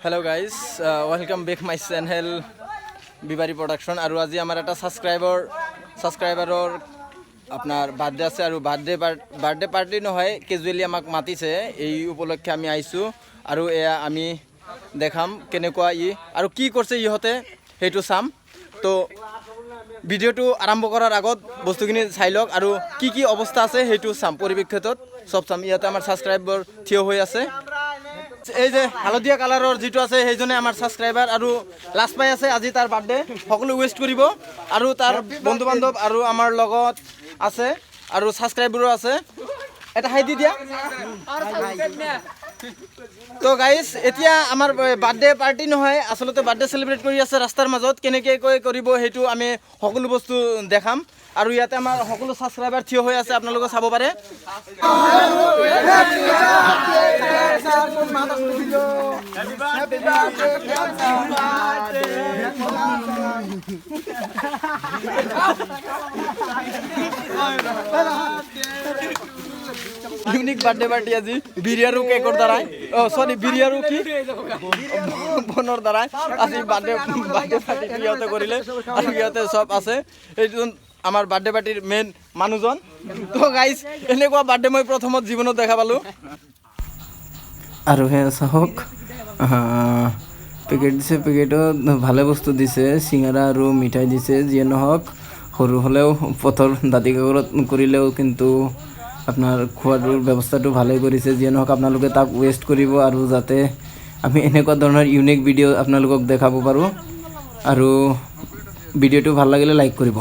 Hello guys, welcome back my channel Bibari production. আৰু আজি আমাৰ এটা সাবস্ক্ৰাইবাৰৰ আপনাৰ বাৰ্থডে আছে আৰু বাৰ্থডে পাৰ্টি নহয় কেজুৱেলি আমাক মাতিছে এই উপলক্ষে আমি আইছো আৰু এয়া আমি দেখাম কেনেকুৱা আৰু কি কৰিছে ইহঁতে সেইটো চাম তো ভিডিওটো আৰম্ভ কৰাৰ আগত বস্তুখিনি চাই লওক আৰু কি অৱস্থা আছে সেইটো চাম পৰিপ্ৰেক্ষিতত সব চাম ইয়াতে আমাৰ সাবস্ক্ৰাইবাৰ থিয় হৈ আছে এই যে হালধীয়া কালাৰৰ যেটো আছে সেইজনে আমাৰ সাবস্ক্ৰাইবাৰ আৰু লাষ্ট পাই আছে আজি তাৰ বাৰ্থডে সকলো ওয়েস্ট কৰিব আৰু তাৰ বন্ধু বান্ধৱ আৰু আমাৰ লগত আছে আৰু সাবস্ক্ৰাইবাৰো আছে এটা হাই দি দিয়া তো গাইস এতিয়া আমাৰ বাৰ্থডে পাৰ্টি নহয় আসলতে বাৰ্থডে সেলিব্ৰেট কৰি আছে ৰাস্তাৰ মাজত কেনেকৈ কৰিব হেতু আমি সকলো বস্তু দেখাম আৰু ইয়াতে আমাৰ সকলো সাবস্ক্ৰাইবাৰ থিয় হৈ আছে আপোনালোকে চাব পাৰে ইউনিক বাৰ্থডে পাৰ্টি আজি বিৰিয়াৰু কেকৰ দ্বাৰাই সৰি বিৰিয়াৰু কি বনৰ দ্বাৰাই আজি বাৰ্থডে পাৰ্টি ইয়াতে কৰিলে আৰু ইয়াতে সব আছে এইজন আমাৰ বাৰ্থডে পাৰ্টিৰ মেইন মানুহজন তো গাইস এনেকুৱা বাৰ্থডে মই প্ৰথমত জীৱনত দেখা পালো আৰু হে চাওক পেকেট দিছে পেকেটত ভালে বস্তু দিছে সিঙ্গাৰা আৰু মিঠাই দিছে যিয়ে নহওক সৰু হলেও পথৰ দাঁতি কাকৰত কৰিলেও কিন্তু আপনাৰ খোৱাৰ ব্যৱস্থাটো ভালে কৰিছে যিয়ে নহওক আপোনালোকে তাক ওয়েস্ট কৰিব আৰু যাতে আমি এনেকুৱা ধৰণৰ ইউনিক ভিডিও আপোনালোকক দেখাব পাৰো আৰু ভিডিওটো ভাল লাগিলে লাইক কৰিব